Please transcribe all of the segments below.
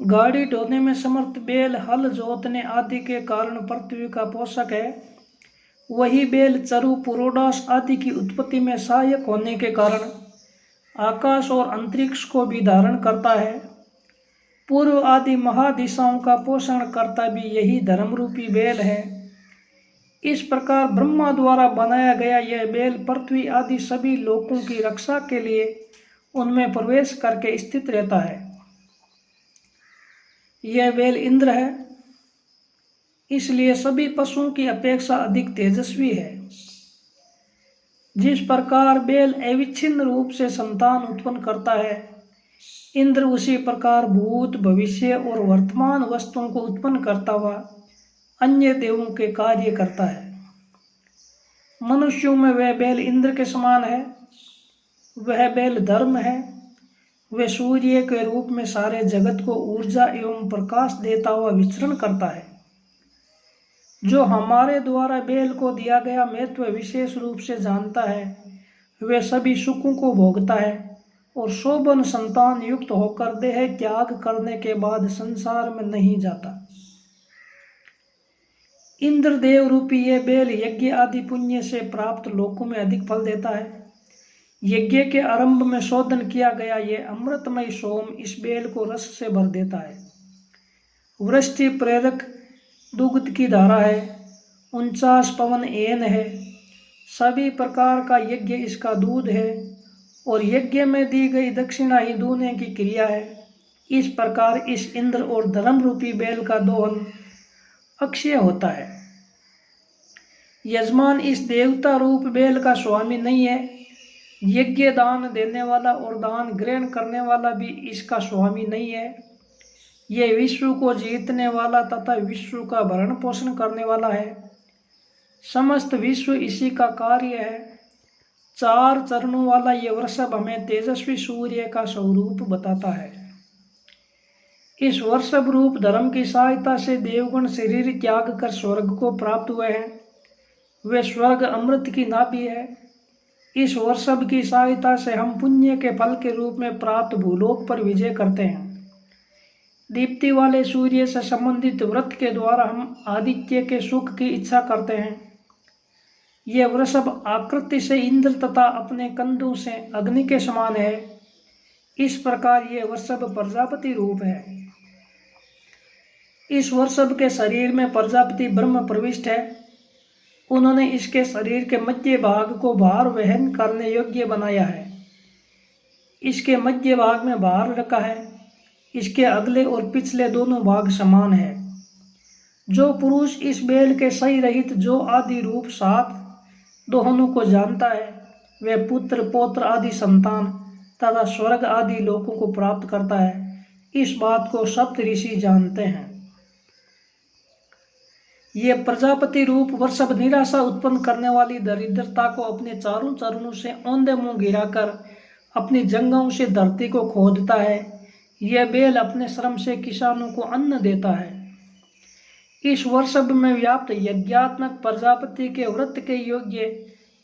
गाड़ी ढोने में समर्थ बैल हल जोतने आदि के कारण पृथ्वी का पोषक है। वही बैल चरु पुरोडास आदि की उत्पत्ति में सहायक होने के कारण आकाश और अंतरिक्ष को भी धारण करता है। पूर्व आदि महादिशाओं का पोषण करता भी यही धर्मरूपी बैल है। इस प्रकार ब्रह्मा द्वारा बनाया गया यह बैल पृथ्वी आदि सभी लोकों की रक्षा के लिए उनमें प्रवेश करके स्थित रहता है। यह बैल इंद्र है, इसलिए सभी पशुओं की अपेक्षा अधिक तेजस्वी है। जिस प्रकार बैल अविच्छिन्न रूप से संतान उत्पन्न करता है, इंद्र उसी प्रकार भूत भविष्य और वर्तमान वस्तुओं को उत्पन्न करता हुआ अन्य देवों के कार्य करता है। मनुष्यों में वह बैल इंद्र के समान है। वह बैल धर्म है। वह सूर्य के रूप में सारे जगत को ऊर्जा एवं प्रकाश देता हुआ विचरण करता है। जो हमारे द्वारा बैल को दिया गया महत्व विशेष रूप से जानता है, वह सभी सुखों को भोगता है और शोभन संतान युक्त होकर देह त्याग करने के बाद संसार में नहीं जाता। इंद्रदेव रूपी ये बैल यज्ञ आदि पुण्य से प्राप्त लोकों में अधिक फल देता है। यज्ञ के आरंभ में शोधन किया गया ये अमृतमय सोम इस बैल को रस से भर देता है। वृष्टि प्रेरक दुग्ध की धारा है। 49 पवन एन है। सभी प्रकार का यज्ञ इसका दूध है और यज्ञ में दी गई दक्षिणा ही दूने की क्रिया है। इस प्रकार इस इंद्र और धर्म रूपी बैल का दोहन अक्षय होता है। यजमान इस देवता रूप बैल का स्वामी नहीं है। यज्ञ दान देने वाला और दान ग्रहण करने वाला भी इसका स्वामी नहीं है। यह विश्व को जीतने वाला तथा विश्व का भरण पोषण करने वाला है। समस्त विश्व इसी का कार्य है। 4 चरणों वाला ये वृषभ हमें तेजस्वी सूर्य का स्वरूप बताता है। इस वृषभ रूप धर्म की सहायता से देवगण शरीर त्याग कर स्वर्ग को प्राप्त हुए हैं। वे स्वर्ग अमृत की नाभि है। इस वृषभ की सहायता से हम पुण्य के फल के रूप में प्राप्त भूलोक पर विजय करते हैं। दीप्ति वाले सूर्य से संबंधित व्रत के द्वारा हम आदित्य के सुख की इच्छा करते हैं। यह वृषभ आकृति से इंद्र तथा अपने कंधों से अग्नि के समान है। इस प्रकार यह वृषभ प्रजापति रूप है। इस वृषभ के शरीर में प्रजापति ब्रह्म प्रविष्ट है। उन्होंने इसके शरीर के मध्य भाग को भार वहन करने योग्य बनाया है। इसके मध्य भाग में भार रखा है। इसके अगले और पिछले दोनों भाग समान है। जो पुरुष इस बैल के सही रहित जो आदि रूप 7 दोहनों को जानता है, वह पुत्र पौत्र आदि संतान तथा स्वर्ग आदि लोकों को प्राप्त करता है। इस बात को सप्त ऋषि जानते हैं। ये प्रजापति रूप वृषभ निराशा उत्पन्न करने वाली दरिद्रता को अपने चारों चरणों से औंधे मुंह गिराकर अपनी जंघों से धरती को खोदता है। यह बैल अपने श्रम से किसानों को अन्न देता है। इस वृषभ में व्याप्त यज्ञात्मक प्रजापति के व्रत के योग्य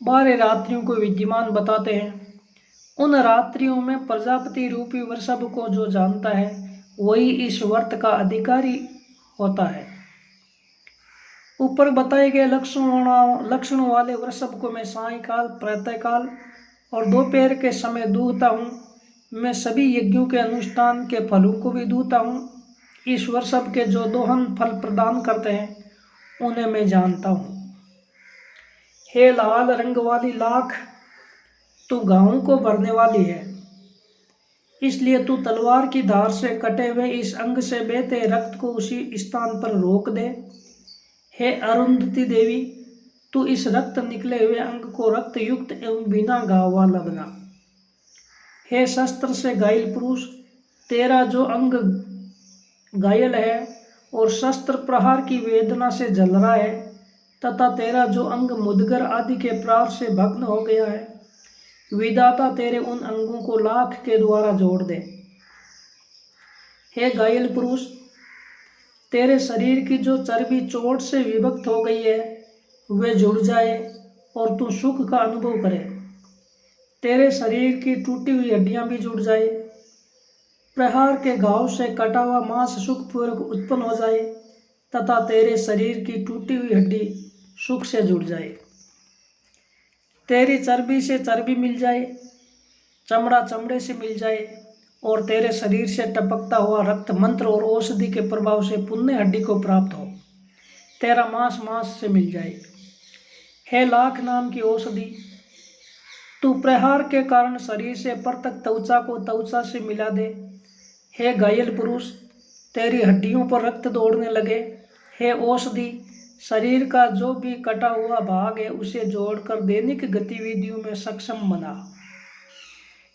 12 रात्रियों को विद्यमान बताते हैं। उन रात्रियों में प्रजापति रूपी वृषभ को जो जानता है, वही इस व्रत का अधिकारी होता है। ऊपर बताए गए लक्षणों वाले वृषभ को मैं सायंकाल, प्रातःकाल और दोपहर के समय दूहता हूँ। मैं सभी यज्ञों के अनुष्ठान के फलों को भी दूहता हूँ। इस वृषभ के जो दोहन फल प्रदान करते हैं, उन्हें मैं जानता हूँ। हे लाल रंग वाली लाख, तू गांवों को भरने वाली है, इसलिए तू तलवार की धार से कटे हुए इस अंग से बहते रक्त को उसी स्थान पर रोक दे। हे अरुंधति देवी, तू इस रक्त निकले हुए अंग को रक्त युक्त एवं बिना घाव वाला बना। हे शस्त्र से घायल पुरुष, तेरा जो अंग घायल है और शस्त्र प्रहार की वेदना से जल रहा है तथा तेरा जो अंग मुदगर आदि के प्रहार से भग्न हो गया है, विधाता तेरे उन अंगों को लाख के द्वारा जोड़ दे। हे घायल पुरुष, तेरे शरीर की जो चर्बी चोट से विभक्त हो गई है, वे जुड़ जाए और तू सुख का अनुभव करे। तेरे शरीर की टूटी हुई हड्डियां भी जुड़ जाए। प्रहार के घाव से कटा हुआ मांस सुखपूर्वक उत्पन्न हो जाए तथा तेरे शरीर की टूटी हुई हड्डी सुख से जुड़ जाए। तेरी चर्बी से चर्बी मिल जाए, चमड़ा चमड़े से मिल जाए और तेरे शरीर से टपकता हुआ रक्त मंत्र और औषधि के प्रभाव से पुण्य हड्डी को प्राप्त हो। तेरा मांस मांस से मिल जाए। हे लाख नाम की औषधि, तू प्रहार के कारण शरीर से परतक त्वचा को त्वचा से मिला दे। हे घायल पुरुष, तेरी हड्डियों पर रक्त दौड़ने लगे। हे औषधि, शरीर का जो भी कटा हुआ भाग है उसे जोड़कर दैनिक गतिविधियों में सक्षम बना।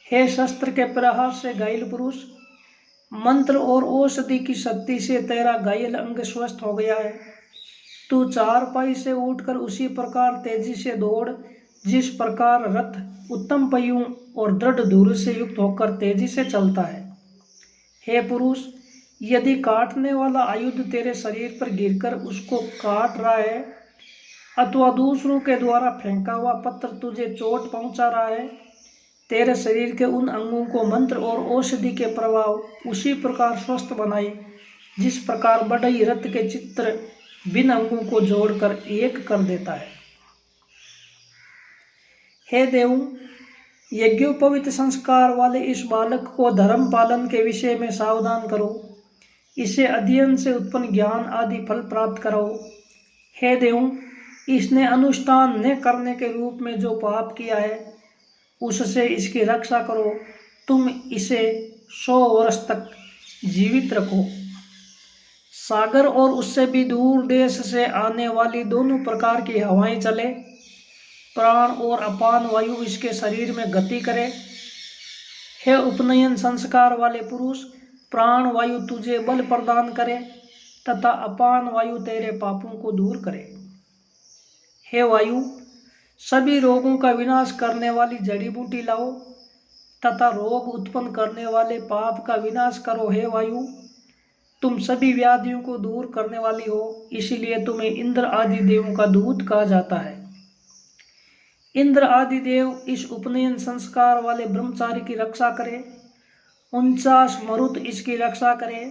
हे शस्त्र के प्रहार से घायल पुरुष, मंत्र और औषधि की शक्ति से तेरा घायल अंग स्वस्थ हो गया है। तू चारपाई से उठकर उसी प्रकार तेजी से दौड़ जिस प्रकार रथ उत्तम पहियों और दृढ़ धुरी से युक्त होकर तेजी से चलता है। हे पुरुष, यदि काटने वाला आयुध तेरे शरीर पर गिरकर उसको काट रहा है अथवा दूसरों के द्वारा फेंका हुआ पत्थर तुझे चोट पहुंचा रहा है, तेरे शरीर के उन अंगों को मंत्र और औषधि के प्रभाव उसी प्रकार स्वस्थ बनाए जिस प्रकार बढ़ई रथ के चित्र बिन अंगों को जोड़कर एक कर देता है। हे देव, यज्ञोपवीत संस्कार वाले इस बालक को धर्म पालन के विषय में सावधान करो। इसे अध्ययन से उत्पन्न ज्ञान आदि फल प्राप्त कराओ। हे देव, इसने अनुष्ठान न करने के रूप में जो पाप किया है उससे इसकी रक्षा करो। तुम इसे 100 वर्ष तक जीवित रखो। सागर और उससे भी दूर देश से आने वाली दोनों प्रकार की हवाएं चले, प्राण और अपान वायु इसके शरीर में गति करे। हे उपनयन संस्कार वाले पुरुष, प्राण वायु तुझे बल प्रदान करे तथा अपान वायु तेरे पापों को दूर करे। हे वायु, सभी रोगों का विनाश करने वाली जड़ी बूटी लाओ तथा रोग उत्पन्न करने वाले पाप का विनाश करो। हे वायु, तुम सभी व्याधियों को दूर करने वाली हो, इसीलिए तुम्हें इंद्र आदि देवों का दूत कहा जाता है। इंद्र आदि देव इस उपनयन संस्कार वाले ब्रह्मचारी की रक्षा करे। 49 मरुत इसकी रक्षा करे।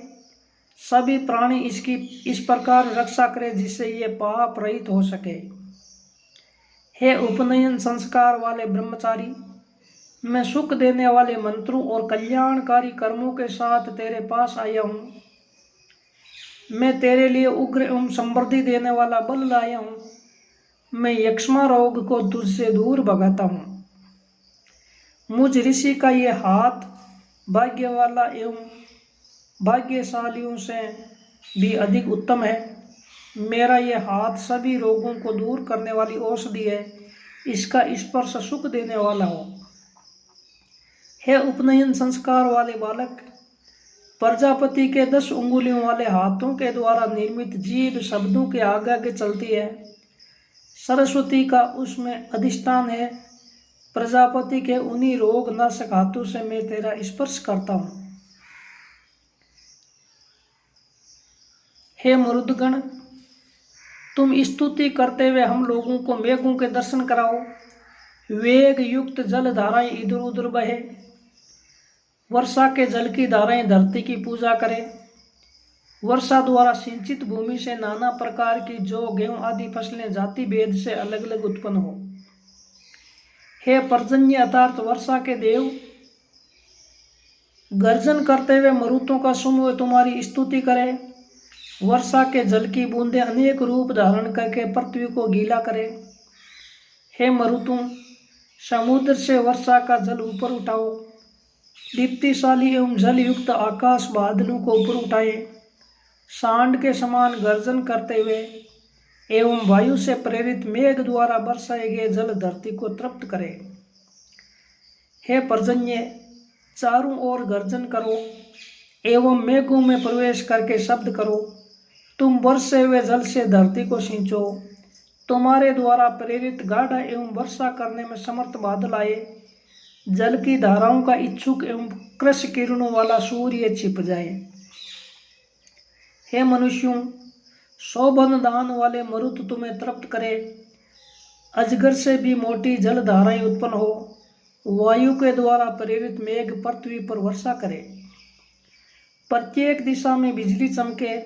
सभी प्राणी इसकी इस प्रकार रक्षा करे जिससे ये पाप रहित हो सके। हे उपनयन संस्कार वाले ब्रह्मचारी, मैं सुख देने वाले मंत्रों और कल्याणकारी कर्मों के साथ तेरे पास आया हूँ। मैं तेरे लिए उग्र एवं समृद्धि देने वाला बल लाया हूँ। मैं यक्ष्मा रोग को तुझसे दूर भगाता हूँ। मुझ ऋषि का ये हाथ भाग्य वाला एवं भाग्यशालियों से भी अधिक उत्तम है। मेरा ये हाथ सभी रोगों को दूर करने वाली औषधि है। इसका स्पर्श सुख देने वाला हो। हे उपनयन संस्कार वाले बालक, प्रजापति के 10 उंगलियों वाले हाथों के द्वारा निर्मित जीभ शब्दों के आगे आगे चलती है। सरस्वती का उसमें अधिष्ठान है। प्रजापति के उन्हीं रोग नाशक हाथों से मैं तेरा स्पर्श करता हूँ। हे मरुदगण, तुम स्तुति करते हुए हम लोगों को मेघों के दर्शन कराओ। वेग युक्त जल धाराएं इधर उधर बहे। वर्षा के जल की धाराएं धरती की पूजा करें। वर्षा द्वारा सिंचित भूमि से नाना प्रकार की जौ गेहूं आदि फसलें जाति भेद से अलग अलग उत्पन्न हो। हे पर्जन्य अर्थात वर्षा के देव, गर्जन करते हुए मरुतों का समूह तुम्हारी स्तुति करे। वर्षा के जल की बूंदें अनेक रूप धारण करके पृथ्वी को गीला करे। हे मरुतों, समुद्र से वर्षा का जल ऊपर उठाओ। दीप्तिशाली एवं जल युक्त आकाश बादलों को ऊपर उठाए। सांड के समान गर्जन करते हुए एवं वायु से प्रेरित मेघ द्वारा बरसाए गए जल धरती को तृप्त करे। हे पर्जन्य, चारों ओर गर्जन करो एवं मेघों में प्रवेश करके शब्द करो। तुम बरसे हुए जल से धरती को सींचो। तुम्हारे द्वारा प्रेरित गाढ़ा एवं वर्षा करने में समर्थ बादल आए। जल की धाराओं का इच्छुक एवं कृश किरणों वाला सूर्य छिप जाए। हे मनुष्यों, शोभन दान वाले मरुत तुम्हें तृप्त करे। अजगर से भी मोटी जल धाराएं उत्पन्न हो। वायु के द्वारा प्रेरित मेघ पृथ्वी पर वर्षा करे। प्रत्येक दिशा में बिजली चमके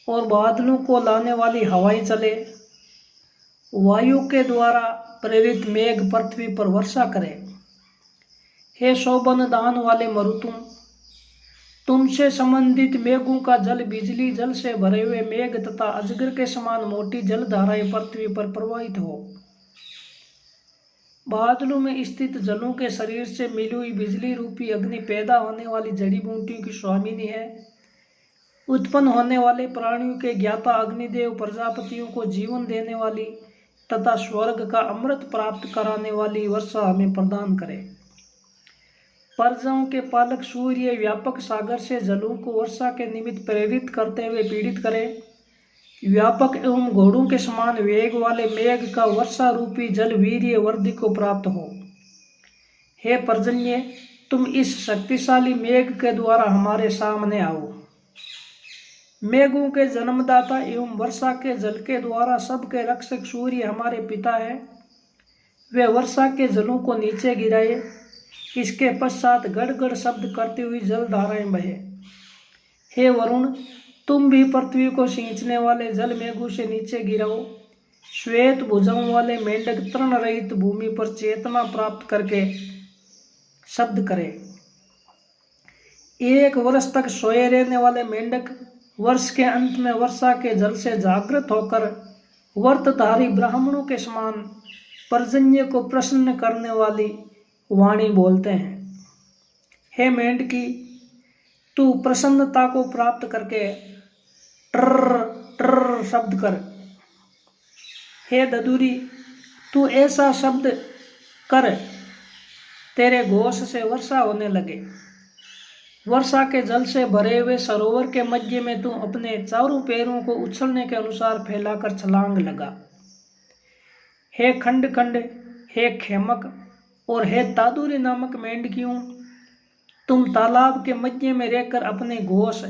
और बादलों को लाने वाली हवाएं चले, वायु के द्वारा प्रेरित मेघ पृथ्वी पर वर्षा करे। हे शोभन दान वाले मरुतुम, तुमसे संबंधित मेघों का जल बिजली जल से भरे हुए मेघ तथा अजगर के समान मोटी जलधाराएं पृथ्वी पर प्रवाहित हो। बादलों में स्थित जलों के शरीर से मिली हुई बिजली रूपी अग्नि पैदा होने वाली जड़ी बूटियों की स्वामिनी है। उत्पन्न होने वाले प्राणियों के ज्ञाता अग्निदेव प्रजापतियों को जीवन देने वाली तथा स्वर्ग का अमृत प्राप्त कराने वाली वर्षा हमें प्रदान करे। प्रजाओं के पालक सूर्य व्यापक सागर से जलों को वर्षा के निमित्त प्रेरित करते हुए पीड़ित करे। व्यापक एवं घोड़ों के समान वेग वाले मेघ का वर्षा रूपी जल वीर्य वर्धि को प्राप्त हो। हे पर्जन्य, तुम इस शक्तिशाली मेघ के द्वारा हमारे सामने आओ। मेघों के जन्मदाता एवं वर्षा के जल के द्वारा सबके रक्षक सूर्य हमारे पिता है। वे वर्षा के जलों को नीचे गिराए, इसके पश्चात गड़गड़ शब्द करती हुई जलधाराएं बहे। हे वरुण, तुम भी पृथ्वी को सींचने वाले जल मेघों से नीचे गिराओ। श्वेत भुजाओं वाले मेंढक तृण रहित भूमि पर चेतना प्राप्त करके शब्द करे। एक वर्ष तक सोए रहने वाले मेंढक वर्ष के अंत में वर्षा के जल से जागृत होकर व्रतधारी ब्राह्मणों के समान पर्जन्य को प्रसन्न करने वाली वाणी बोलते हैं। हे मेंढकी, तू प्रसन्नता को प्राप्त करके ट्र ट्र शब्द कर। हे ददुरी, तू ऐसा शब्द कर तेरे घोष से वर्षा होने लगे। वर्षा के जल से भरे हुए सरोवर के मध्य में तू अपने चारों पैरों को उछलने के अनुसार फैलाकर छलांग लगा। हे खंड खंड, हे खेमक और हे तादुरी नामक मेंढकियों, तुम तालाब के मध्य में रहकर अपने घोष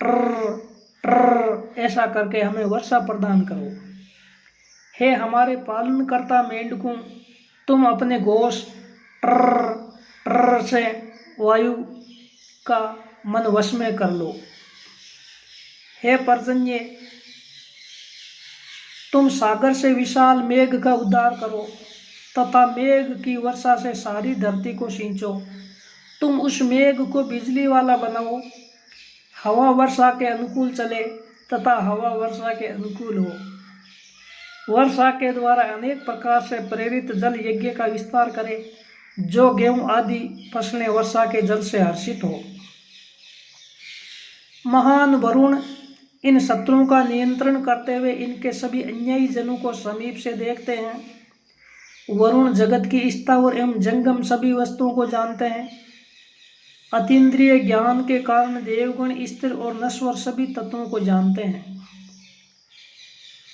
ट्र ट्र ऐसा करके हमें वर्षा प्रदान करो। हे हमारे पालनकर्ता मेंढकों, तुम अपने घोष ट्र ट्र से वायु का मन वश में कर लो। हे पर्जन्य, तुम सागर से विशाल मेघ का उद्धार करो तथा मेघ की वर्षा से सारी धरती को सींचो। तुम उस मेघ को बिजली वाला बनाओ, हवा वर्षा के अनुकूल चले तथा हवा वर्षा के अनुकूल हो। वर्षा के द्वारा अनेक प्रकार से प्रेरित जल यज्ञ का विस्तार करे, जो गेहूं आदि फसलें वर्षा के जल से हर्षित हो। महान वरुण इन शत्रुओं का नियंत्रण करते हुए इनके सभी अन्यायी जनों को समीप से देखते हैं। वरुण जगत की स्थावर एवं जंगम सभी वस्तुओं को जानते हैं। अतीन्द्रिय ज्ञान के कारण देवगण स्थिर और नश्वर सभी तत्वों को जानते हैं।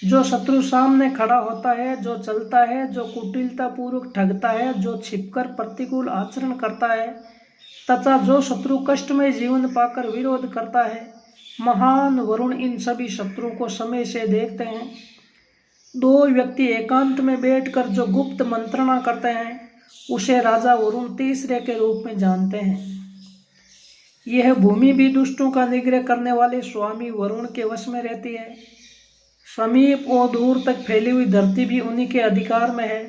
जो शत्रु सामने खड़ा होता है, जो चलता है, जो कुटिलता पूर्वक ठगता है, जो छिपकर प्रतिकूल आचरण करता है तथा जो शत्रु कष्टमय जीवन पाकर विरोध करता है, महान वरुण इन सभी शत्रुओं को समय से देखते हैं। दो व्यक्ति एकांत में बैठकर जो गुप्त मंत्रणा करते हैं, उसे राजा वरुण तीसरे के रूप में जानते हैं। यह भूमि भी दुष्टों का निग्रह करने वाले स्वामी वरुण के वश में रहती है। समीप और दूर तक फैली हुई धरती भी उन्हीं के अधिकार में है।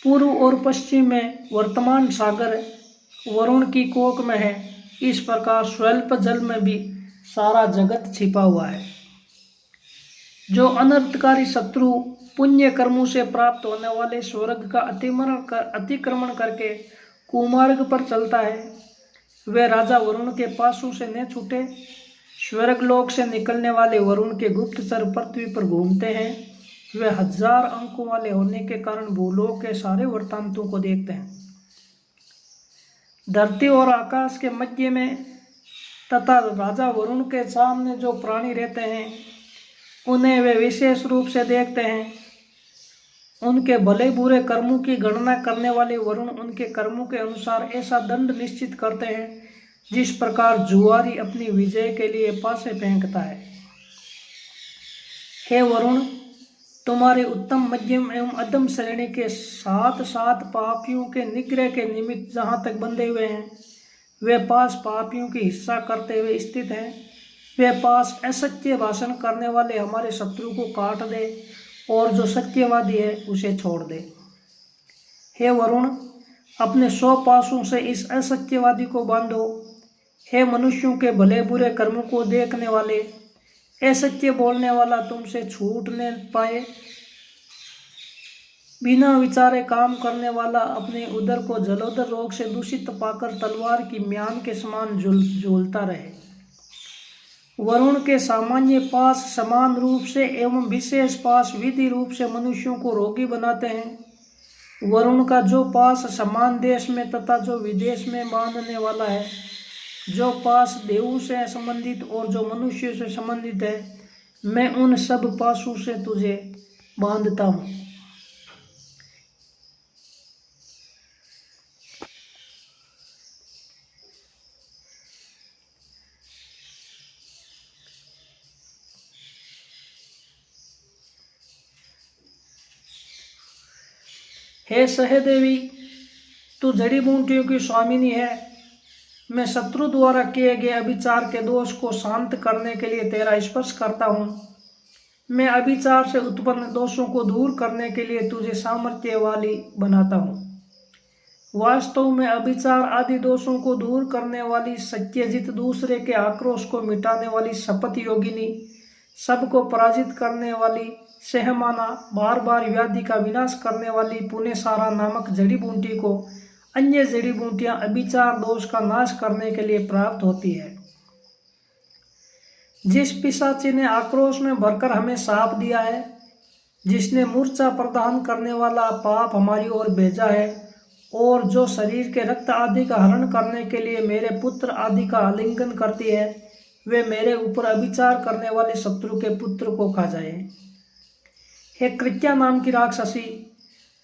पूर्व और पश्चिम में वर्तमान सागर वरुण की कोख में है। इस प्रकार स्वल्प जल में भी सारा जगत छिपा हुआ है। जो अनर्थकारी शत्रु पुण्य कर्मों से प्राप्त होने वाले स्वर्ग का अतिक्रमण करके कुमार्ग पर चलता है, वे राजा वरुण के पासों से न छूटे। स्वर्गलोक से निकलने वाले वरुण के गुप्तचर पृथ्वी पर घूमते हैं। वे 1000 अंकों वाले होने के कारण भूलोक के सारे वृत्तांतों को देखते हैं। धरती और आकाश के मध्य में तथा राजा वरुण के सामने जो प्राणी रहते हैं, उन्हें वे विशेष रूप से देखते हैं। उनके भले बुरे कर्मों की गणना करने वाले वरुण उनके कर्मों के अनुसार ऐसा दंड निश्चित करते हैं, जिस प्रकार जुआरी अपनी विजय के लिए पासे फेंकता है। हे वरुण, तुम्हारे उत्तम मध्यम एवं अधम श्रेणी के 7 पापियों के निग्रह के निमित्त जहाँ तक बंधे हुए हैं, वे पास पापियों की हिस्सा करते हुए स्थित हैं। वे पास असत्य भाषण करने वाले हमारे शत्रु को काट दे और जो सत्यवादी है उसे छोड़ दे। हे वरुण, अपने 100 पासों से इस असत्यवादी को बांधो। हे मनुष्यों के भले बुरे कर्मों को देखने वाले, असत्य बोलने वाला तुमसे छूट न पाए। बिना विचारे काम करने वाला अपने उदर को जलोदर रोग से दूषित पाकर तलवार की म्यान के समान झूलता रहे। वरुण के सामान्य पास समान रूप से एवं विशेष पास विधि रूप से मनुष्यों को रोगी बनाते हैं। वरुण का जो पास समान देश में तथा जो विदेश में बांधने वाला है, जो पास देवों से संबंधित और जो मनुष्य से संबंधित है, मैं उन सब पासों से तुझे बांधता हूँ। हे सहदेवी, तू जड़ी बूटियों की स्वामिनी है। मैं शत्रु द्वारा किए गए अभिचार के दोष को शांत करने के लिए तेरा स्पर्श करता हूँ। मैं अभिचार से उत्पन्न दोषों को दूर करने के लिए तुझे सामर्थ्य वाली बनाता हूँ। वास्तव में अभिचार आदि दोषों को दूर करने वाली, सत्यजित, दूसरे के आक्रोश को मिटाने वाली, शपथ योगिनी, सबको पराजित करने वाली, सहमाना, बार बार व्याधि का विनाश करने वाली पुण्यसारा नामक जड़ी बूटी को अन्य जड़ी बूटियां अभिचार दोष का नाश करने के लिए प्राप्त होती है। जिस पिशाची ने आक्रोश में भरकर हमें शाप दिया है, जिसने मूर्छा प्रदान करने वाला पाप हमारी ओर भेजा है, और जो शरीर के रक्त आदि का हरण करने के लिए मेरे पुत्र आदि का आलिंगन करती है, वे मेरे ऊपर अभिचार करने वाले शत्रु के पुत्र को खा जाए। हे कृत्या नाम की राक्षसी,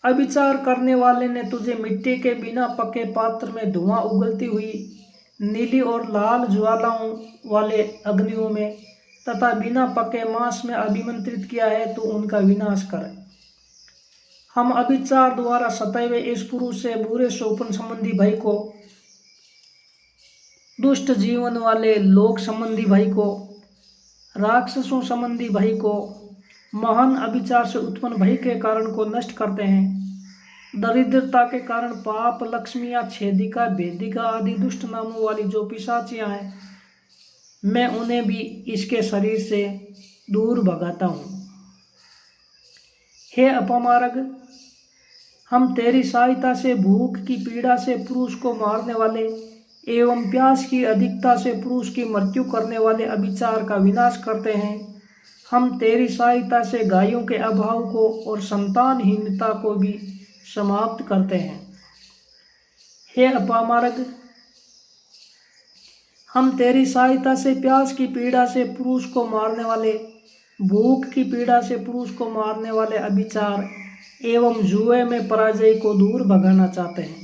अभिचार करने वाले ने तुझे मिट्टी के बिना पके पात्र में धुआं उगलती हुई नीली और लाल ज्वालाओं वाले अग्नियों में तथा बिना पके मांस में अभिमंत्रित किया है, तो उनका विनाश कर। हम अभिचार द्वारा सताए हुए इस पुरुष से बुरे स्वप्न संबंधी भय को, दुष्ट जीवन वाले लोक संबंधी भय को, राक्षसों संबंधी भय को, महान अभिचार से उत्पन्न भय के कारण को नष्ट करते हैं। दरिद्रता के कारण पाप, लक्ष्मियां, छेदिका, भेदिका आदि दुष्ट नामों वाली जो पिशाचियां हैं, मैं उन्हें भी इसके शरीर से दूर भगाता हूँ। हे अपमार्ग, हम तेरी सहायता से भूख की पीड़ा से पुरुष को मारने वाले एवं प्यास की अधिकता से पुरुष की मृत्यु करने वाले अभिचार का विनाश करते हैं। हम तेरी सहायता से गायों के अभाव को और संतानहीनता को भी समाप्त करते हैं। हे अपमार्ग, हम तेरी सहायता से प्यास की पीड़ा से पुरुष को मारने वाले, भूख की पीड़ा से पुरुष को मारने वाले अभिचार एवं जुए में पराजय को दूर भगाना चाहते हैं।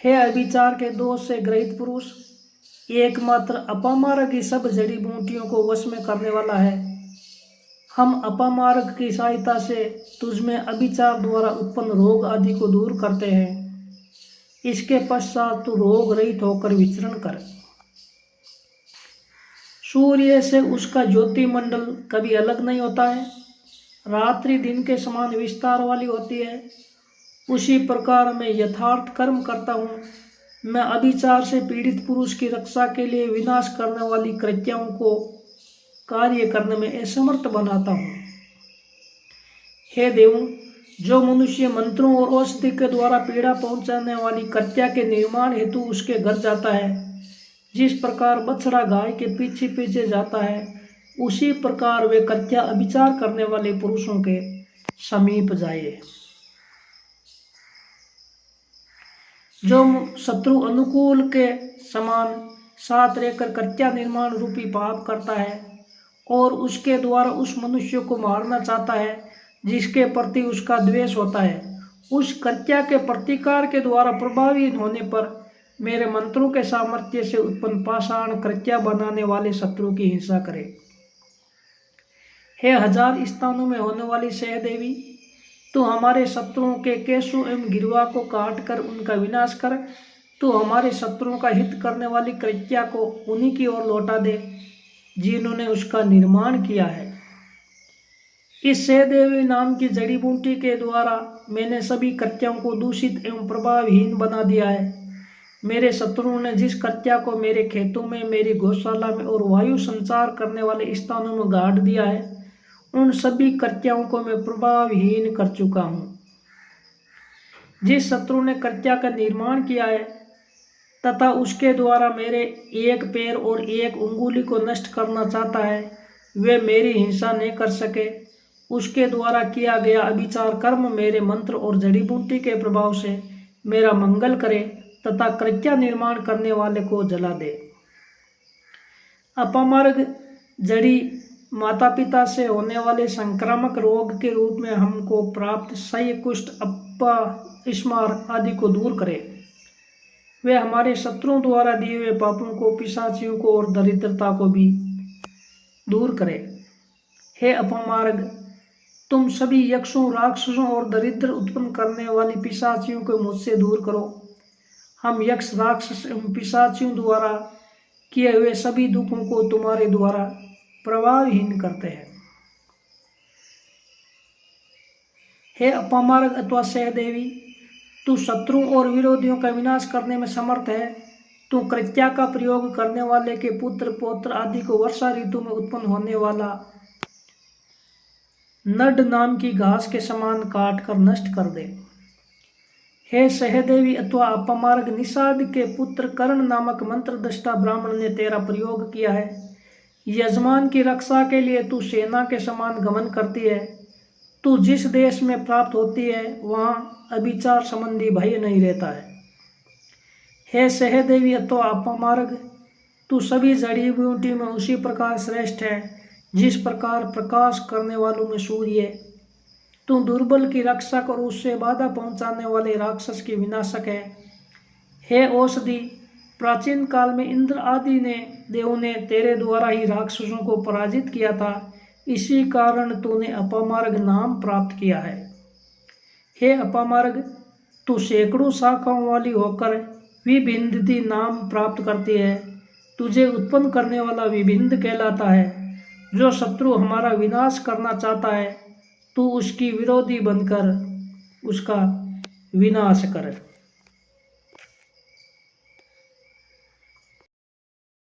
हे अभिचार के दोष से ग्रहित पुरुष, एकमात्र अपमार्ग की सब जड़ी बूटियों को वश में करने वाला है। हम अपमार्ग की सहायता से तुझमें अभिचार द्वारा उत्पन्न रोग आदि को दूर करते हैं। इसके पश्चात तू रोग रहित होकर विचरण कर। सूर्य से उसका ज्योति मंडल कभी अलग नहीं होता है, रात्रि दिन के समान विस्तार वाली होती है। उसी प्रकार मैं यथार्थ कर्म करता हूँ। मैं अभिचार से पीड़ित पुरुष की रक्षा के लिए विनाश करने वाली कृत्याओं को कार्य करने में असमर्थ बनाता हूँ। हे देवों, जो मनुष्य मंत्रों और औषधि के द्वारा पीड़ा पहुंचाने वाली कृत्या के निर्माण हेतु उसके घर जाता है, जिस प्रकार बछड़ा गाय के पीछे पीछे जाता है, उसी प्रकार वे कृत्या अभिचार करने वाले पुरुषों के समीप जाए। जो शत्रु अनुकूल के समान साथ रहकर कृत्या निर्माण रूपी पाप करता है और उसके द्वारा उस मनुष्य को मारना चाहता है जिसके प्रति उसका द्वेष होता है, उस कृत्या के प्रतिकार के द्वारा प्रभावित होने पर मेरे मंत्रों के सामर्थ्य से उत्पन्न पाषाण कृत्या बनाने वाले शत्रु की हिंसा करे। हे 1000 स्थानों में होने वाली सहदेवी, तू हमारे शत्रुओं के केशों एवं गिरवा को काट कर उनका विनाश कर तू हमारे शत्रुओं का हित करने वाली कृत्या को उन्हीं की ओर लौटा दे जिन्होंने उसका निर्माण किया है। इस सहदेवी नाम की जड़ी बूटी के द्वारा मैंने सभी कृत्यों को दूषित एवं प्रभावहीन बना दिया है। मेरे शत्रुओं ने जिस कृत्या को मेरे खेतों में, मेरी गौशाला में और वायु संचार करने वाले स्थानों में गाड़ दिया है, उन सभी कृत्यों को मैं प्रभावहीन कर चुका हूँ। जिस शत्रु ने कृत्या का निर्माण किया है तथा उसके द्वारा मेरे एक पैर और एक उंगली को नष्ट करना चाहता है, वे मेरी हिंसा नहीं कर सके। उसके द्वारा किया गया अभिचार कर्म मेरे मंत्र और जड़ी बूटी के प्रभाव से मेरा मंगल करे तथा कृत्या निर्माण करने वाले को जला दे। अपमार्ग जड़ी माता पिता से होने वाले संक्रामक रोग के रूप में हमको प्राप्त सही, कुष्ठ, अपस्मार आदि को दूर करे। वे हमारे शत्रुओं द्वारा दिए हुए पापों को, पिशाचियों को और दरिद्रता को भी दूर करे। हे अपमार्ग, तुम सभी यक्षों, राक्षसों और दरिद्र उत्पन्न करने वाली पिशाचियों को मुझसे दूर करो। हम यक्ष, राक्षस एवं पिशाचियों द्वारा किए हुए सभी दुखों को तुम्हारे द्वारा प्रभावहीन करते हैं। हे अपमार्ग अथवा सहदेवी, तू शत्रुओं और विरोधियों का विनाश करने में समर्थ है। तू कृत्या का प्रयोग करने वाले के पुत्र, पौत्र आदि को वर्षा ऋतु में उत्पन्न होने वाला नड नाम की घास के समान काट कर नष्ट कर दे। हे सहदेवी अथवा अपमार्ग, निषाद के पुत्र कर्ण नामक मंत्र दृष्टा ब्राह्मण ने तेरा प्रयोग किया है। यजमान की रक्षा के लिए तू सेना के समान गमन करती है। तू जिस देश में प्राप्त होती है वहाँ अभिचार संबंधी भय नहीं रहता है। हे सहदेवी अथवा अपमार्ग, तू सभी जड़ी बूटी में उसी प्रकार श्रेष्ठ है जिस प्रकार प्रकाश करने वालों में सूर्य। तू दुर्बल की रक्षक और उससे बाधा पहुंचाने वाले राक्षस की विनाशक है। हे औषधि, प्राचीन काल में इंद्र आदि देवों ने तेरे द्वारा ही राक्षसों को पराजित किया था, इसी कारण तूने अपमार्ग नाम प्राप्त किया है। हे अपमार्ग, तू सैकड़ों शाखाओं वाली होकर विभिंदती नाम प्राप्त करती है। तुझे उत्पन्न करने वाला विभिंद कहलाता है। जो शत्रु हमारा विनाश करना चाहता है, तू उसकी विरोधी बनकर उसका विनाश कर।